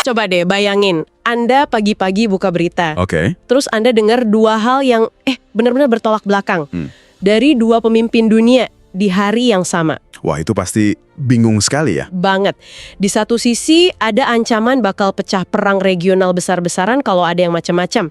Coba deh bayangin, Anda pagi-pagi buka berita. Oke. Terus Anda dengar dua hal yang benar-benar bertolak belakang. Dari dua pemimpin dunia di hari yang sama. Wah, itu pasti bingung sekali ya. Banget. Di satu sisi ada ancaman bakal pecah perang regional besar-besaran kalau ada yang macam-macam.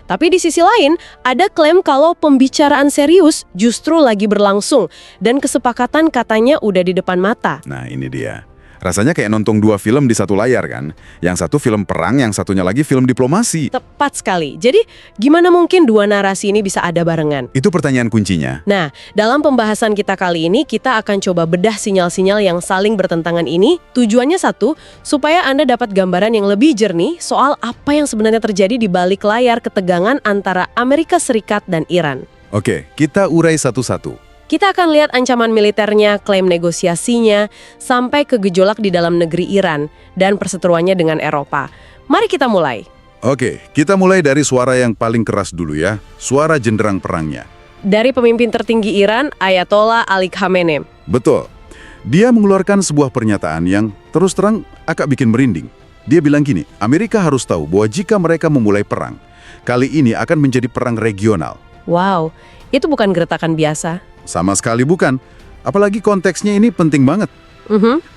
Tapi di sisi lain ada klaim kalau pembicaraan serius justru lagi berlangsung dan kesepakatan katanya udah di depan mata. Nah, ini dia. Rasanya kayak nonton dua film di satu layar kan. Yang satu film perang, yang satunya lagi film diplomasi. Tepat sekali. Jadi gimana mungkin dua narasi ini bisa ada barengan? Itu pertanyaan kuncinya. Nah, dalam pembahasan kita kali ini, kita akan coba bedah sinyal-sinyal yang saling bertentangan ini. Tujuannya satu, supaya Anda dapat gambaran yang lebih jernih soal apa yang sebenarnya terjadi di balik layar ketegangan antara Amerika Serikat dan Iran. Oke, kita urai satu-satu. Kita akan lihat ancaman militernya, klaim negosiasinya, sampai ke gejolak di dalam negeri Iran dan perseteruannya dengan Eropa. Mari kita mulai. Oke, kita mulai dari suara yang paling keras dulu ya. Suara jenderang perangnya. Dari pemimpin tertinggi Iran, Ayatollah Ali Khamenei. Betul. Dia mengeluarkan sebuah pernyataan yang terus terang agak bikin merinding. Dia bilang gini, Amerika harus tahu bahwa jika mereka memulai perang, kali ini akan menjadi perang regional. Wow, itu bukan gertakan biasa. Sama sekali bukan. Apalagi konteksnya ini penting banget.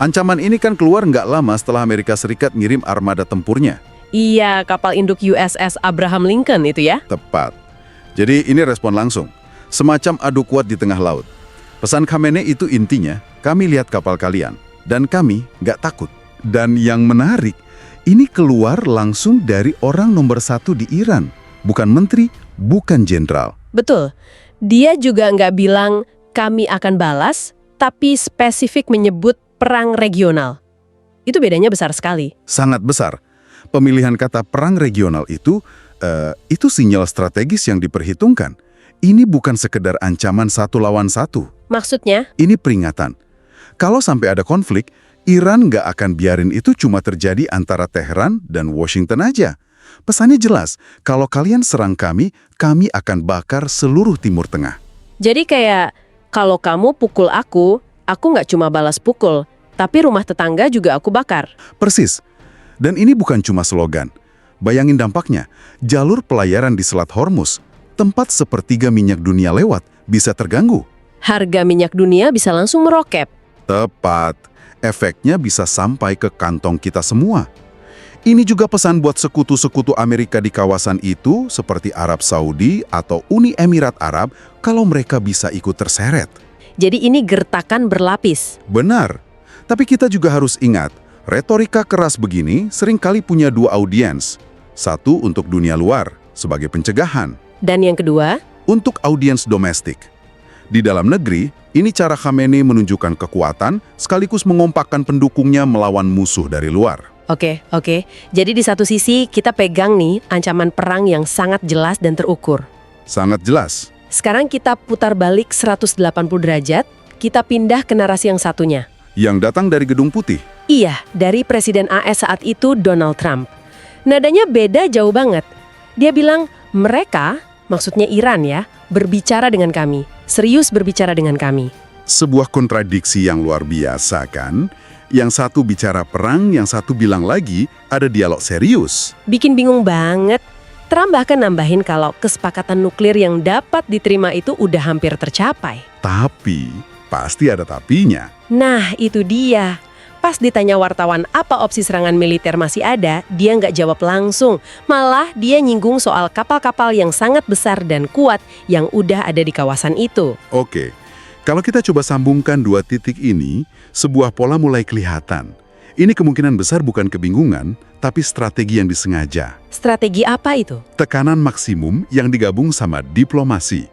Ancaman ini kan keluar nggak lama setelah Amerika Serikat ngirim armada tempurnya. Iya, kapal induk USS Abraham Lincoln itu ya? Tepat. Jadi ini respon langsung. Semacam adu kuat di tengah laut. Pesan Khamenei itu intinya, kami lihat kapal kalian. Dan kami nggak takut. Dan yang menarik, ini keluar langsung dari orang nomor satu di Iran. Bukan menteri, bukan jenderal. Betul. Dia juga nggak bilang kami akan balas, tapi spesifik menyebut perang regional. Itu bedanya besar sekali. Sangat besar. Pemilihan kata perang regional itu sinyal strategis yang diperhitungkan. Ini bukan sekedar ancaman satu lawan satu. Maksudnya? Ini peringatan. Kalau sampai ada konflik, Iran nggak akan biarin itu cuma terjadi antara Teheran dan Washington aja. Pesannya jelas, kalau kalian serang kami akan bakar seluruh Timur Tengah. Jadi kayak, kalau kamu pukul aku nggak cuma balas pukul, tapi rumah tetangga juga aku bakar. Persis. Dan ini bukan cuma slogan. Bayangin dampaknya, jalur pelayaran di Selat Hormuz, tempat sepertiga minyak dunia lewat, bisa terganggu. Harga minyak dunia bisa langsung meroket. Tepat. Efeknya bisa sampai ke kantong kita semua. Ini juga pesan buat sekutu-sekutu Amerika di kawasan itu, seperti Arab Saudi atau Uni Emirat Arab, kalau mereka bisa ikut terseret. Jadi ini gertakan berlapis. Benar. Tapi kita juga harus ingat, retorika keras begini seringkali punya dua audiens. Satu untuk dunia luar, sebagai pencegahan. Dan yang kedua? Untuk audiens domestik. Di dalam negeri, ini cara Khamenei menunjukkan kekuatan, sekaligus mengompakkan pendukungnya melawan musuh dari luar. Oke. Jadi di satu sisi kita pegang nih ancaman perang yang sangat jelas dan terukur. Sangat jelas. Sekarang kita putar balik 180 derajat, kita pindah ke narasi yang satunya. Yang datang dari Gedung Putih. Iya, dari Presiden AS saat itu Donald Trump. Nadanya beda jauh banget. Dia bilang mereka, maksudnya Iran ya, berbicara dengan kami, serius berbicara dengan kami. Sebuah kontradiksi yang luar biasa kan? Yang satu bicara perang, yang satu bilang lagi ada dialog serius. Bikin bingung banget. Trump bahkan nambahin kalau kesepakatan nuklir yang dapat diterima itu udah hampir tercapai. Tapi, pasti ada tapinya. Nah, itu dia. Pas ditanya wartawan apa opsi serangan militer masih ada, dia nggak jawab langsung. Malah dia nyinggung soal kapal-kapal yang sangat besar dan kuat yang udah ada di kawasan itu. Oke. Kalau kita coba sambungkan dua titik ini, sebuah pola mulai kelihatan. Ini kemungkinan besar bukan kebingungan, tapi strategi yang disengaja. Strategi apa itu? Tekanan maksimum yang digabung sama diplomasi.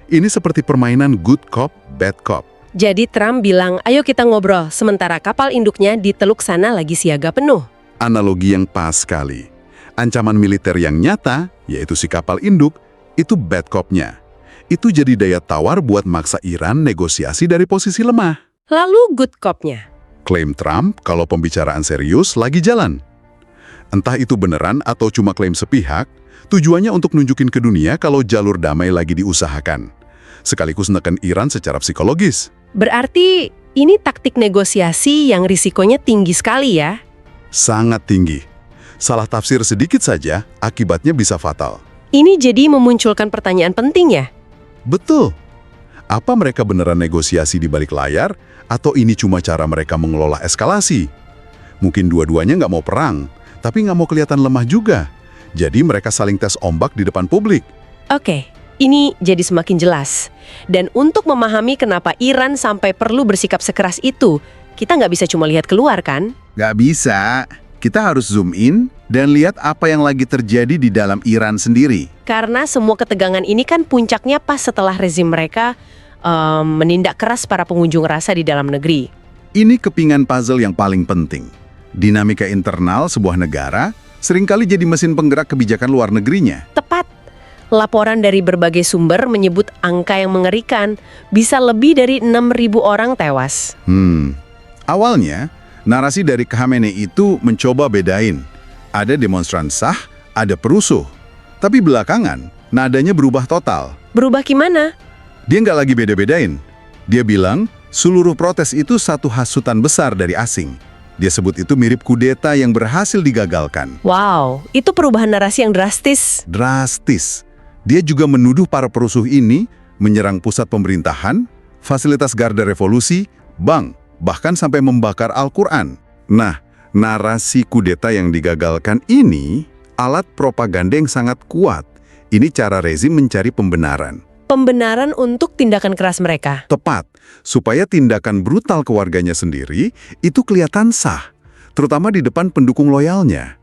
Ini seperti permainan good cop, bad cop. Jadi Trump bilang, ayo kita ngobrol, sementara kapal induknya di teluk sana lagi siaga penuh. Analogi yang pas sekali. Ancaman militer yang nyata, yaitu si kapal induk, itu bad cop-nya. Itu jadi daya tawar buat maksa Iran negosiasi dari posisi lemah. Lalu good cop-nya? Klaim Trump kalau pembicaraan serius lagi jalan. Entah itu beneran atau cuma klaim sepihak, tujuannya untuk nunjukin ke dunia kalau jalur damai lagi diusahakan. Sekaligus neken Iran secara psikologis. Berarti ini taktik negosiasi yang risikonya tinggi sekali ya? Sangat tinggi. Salah tafsir sedikit saja, akibatnya bisa fatal. Ini jadi memunculkan pertanyaan penting ya? Betul. Apa mereka beneran negosiasi di balik layar, atau ini cuma cara mereka mengelola eskalasi? Mungkin dua-duanya nggak mau perang, tapi nggak mau kelihatan lemah juga. Jadi mereka saling tes ombak di depan publik. Oke, ini jadi semakin jelas. Dan untuk memahami kenapa Iran sampai perlu bersikap sekeras itu, kita nggak bisa cuma lihat keluar kan? Nggak bisa. Kita harus zoom in dan lihat apa yang lagi terjadi di dalam Iran sendiri. Karena semua ketegangan ini kan puncaknya pas setelah rezim mereka menindak keras para pengunjuk rasa di dalam negeri. Ini kepingan puzzle yang paling penting. Dinamika internal sebuah negara seringkali jadi mesin penggerak kebijakan luar negerinya. Tepat. Laporan dari berbagai sumber menyebut angka yang mengerikan, bisa lebih dari 6.000 orang tewas. Awalnya, narasi dari Khamenei itu mencoba bedain. Ada demonstran sah, ada perusuh. Tapi belakangan, nadanya berubah total. Berubah gimana? Dia nggak lagi beda-bedain. Dia bilang, seluruh protes itu satu hasutan besar dari asing. Dia sebut itu mirip kudeta yang berhasil digagalkan. Wow, itu perubahan narasi yang drastis. Drastis. Dia juga menuduh para perusuh ini menyerang pusat pemerintahan, fasilitas garda revolusi, bank, bahkan sampai membakar Al-Quran. Nah, narasi kudeta yang digagalkan ini alat propaganda yang sangat kuat. Ini cara rezim mencari pembenaran. Pembenaran untuk tindakan keras mereka. Tepat, supaya tindakan brutal keluarganya sendiri itu kelihatan sah, terutama di depan pendukung loyalnya.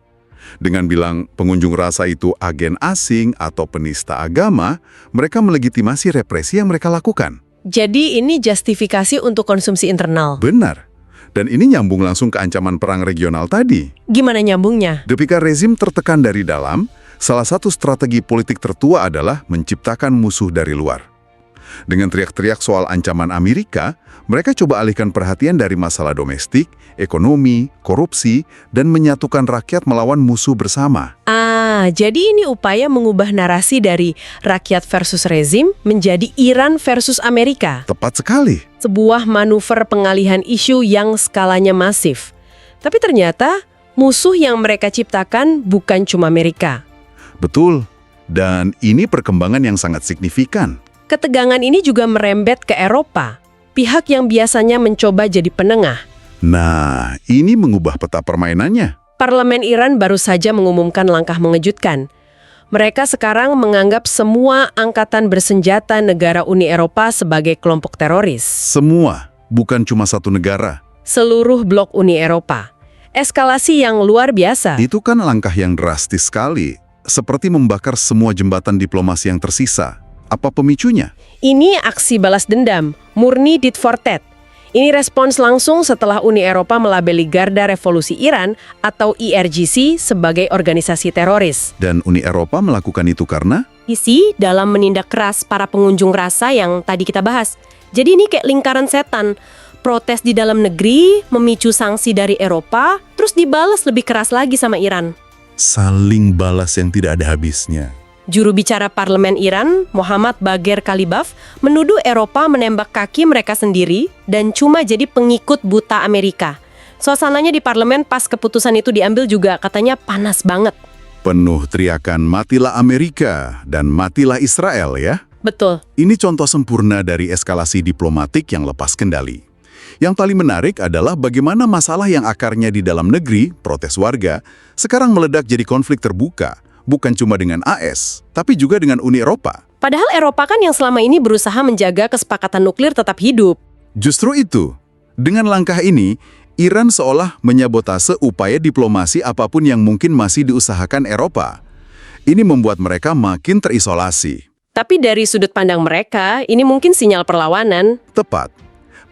Dengan bilang pengunjung rasa itu agen asing atau penista agama, mereka melegitimasi represi yang mereka lakukan. Jadi ini justifikasi untuk konsumsi internal. Benar. Dan ini nyambung langsung ke ancaman perang regional tadi. Gimana nyambungnya? Ketika rezim tertekan dari dalam, salah satu strategi politik tertua adalah menciptakan musuh dari luar. Dengan teriak-teriak soal ancaman Amerika, mereka coba alihkan perhatian dari masalah domestik, ekonomi, korupsi, dan menyatukan rakyat melawan musuh bersama. Jadi ini upaya mengubah narasi dari rakyat versus rezim menjadi Iran versus Amerika. Tepat sekali. Sebuah manuver pengalihan isu yang skalanya masif. Tapi ternyata musuh yang mereka ciptakan bukan cuma Amerika. Betul. Dan ini perkembangan yang sangat signifikan. Ketegangan ini juga merembet ke Eropa. Pihak yang biasanya mencoba jadi penengah. Nah, ini mengubah peta permainannya. Parlemen Iran baru saja mengumumkan langkah mengejutkan. Mereka sekarang menganggap semua angkatan bersenjata negara Uni Eropa sebagai kelompok teroris. Semua, bukan cuma satu negara. Seluruh blok Uni Eropa. Eskalasi yang luar biasa. Itu kan langkah yang drastis sekali. Seperti membakar semua jembatan diplomasi yang tersisa. Apa pemicunya? Ini aksi balas dendam, murni tit for tat. Ini respons langsung setelah Uni Eropa melabeli Garda Revolusi Iran atau IRGC sebagai organisasi teroris. Dan Uni Eropa melakukan itu karena? Isi dalam menindak keras para pengunjuk rasa yang tadi kita bahas. Jadi ini kayak lingkaran setan. Protes di dalam negeri, memicu sanksi dari Eropa, terus dibalas lebih keras lagi sama Iran. Saling balas yang tidak ada habisnya. Juru bicara Parlemen Iran, Muhammad Bagher Kalibaf, menuduh Eropa menembak kaki mereka sendiri dan cuma jadi pengikut buta Amerika. Suasananya di parlemen pas keputusan itu diambil juga katanya panas banget. Penuh teriakan matilah Amerika dan matilah Israel ya. Betul. Ini contoh sempurna dari eskalasi diplomatik yang lepas kendali. Yang paling menarik adalah bagaimana masalah yang akarnya di dalam negeri, protes warga, sekarang meledak jadi konflik terbuka. Bukan cuma dengan AS, tapi juga dengan Uni Eropa. Padahal Eropa kan yang selama ini berusaha menjaga kesepakatan nuklir tetap hidup. Justru itu, dengan langkah ini, Iran seolah menyabotase upaya diplomasi apapun yang mungkin masih diusahakan Eropa. Ini membuat mereka makin terisolasi. Tapi dari sudut pandang mereka, ini mungkin sinyal perlawanan. Tepat.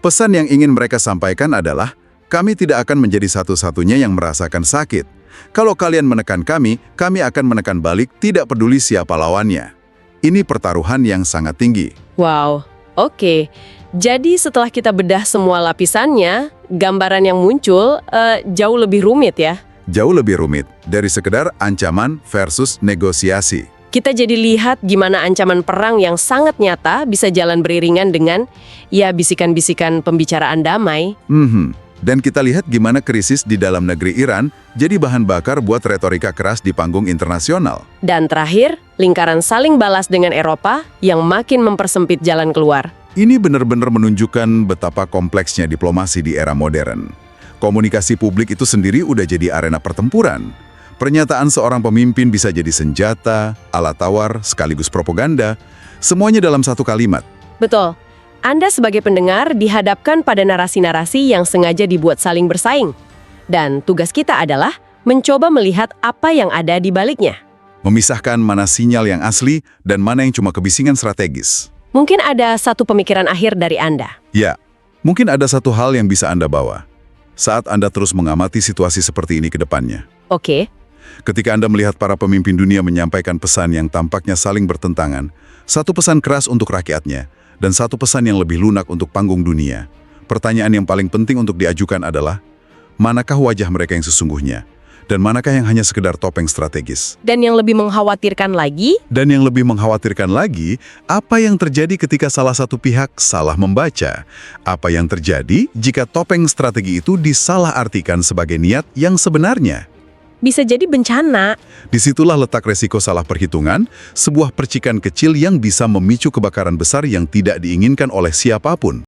Pesan yang ingin mereka sampaikan adalah, kami tidak akan menjadi satu-satunya yang merasakan sakit. Kalau kalian menekan kami akan menekan balik, tidak peduli siapa lawannya. Ini pertaruhan yang sangat tinggi. Wow, oke. Jadi setelah kita bedah semua lapisannya, gambaran yang muncul jauh lebih rumit ya? Jauh lebih rumit dari sekedar ancaman versus negosiasi. Kita jadi lihat gimana ancaman perang yang sangat nyata bisa jalan beriringan dengan ya bisikan-bisikan pembicaraan damai. Dan kita lihat gimana krisis di dalam negeri Iran jadi bahan bakar buat retorika keras di panggung internasional. Dan terakhir, lingkaran saling balas dengan Eropa yang makin mempersempit jalan keluar. Ini benar-benar menunjukkan betapa kompleksnya diplomasi di era modern. Komunikasi publik itu sendiri udah jadi arena pertempuran. Pernyataan seorang pemimpin bisa jadi senjata, alat tawar, sekaligus propaganda. Semuanya dalam satu kalimat. Betul. Anda sebagai pendengar dihadapkan pada narasi-narasi yang sengaja dibuat saling bersaing. Dan tugas kita adalah mencoba melihat apa yang ada di baliknya. Memisahkan mana sinyal yang asli dan mana yang cuma kebisingan strategis. Mungkin ada satu pemikiran akhir dari Anda. Ya, mungkin ada satu hal yang bisa Anda bawa saat Anda terus mengamati situasi seperti ini ke depannya. Oke. Ketika Anda melihat para pemimpin dunia menyampaikan pesan yang tampaknya saling bertentangan, satu pesan keras untuk rakyatnya, dan satu pesan yang lebih lunak untuk panggung dunia. Pertanyaan yang paling penting untuk diajukan adalah, manakah wajah mereka yang sesungguhnya? Dan manakah yang hanya sekedar topeng strategis? Dan yang lebih mengkhawatirkan lagi, apa yang terjadi ketika salah satu pihak salah membaca? Apa yang terjadi jika topeng strategi itu disalahartikan sebagai niat yang sebenarnya? bisa jadi bencana. Disitulah letak resiko salah perhitungan, sebuah percikan kecil yang bisa memicu kebakaran besar yang tidak diinginkan oleh siapapun.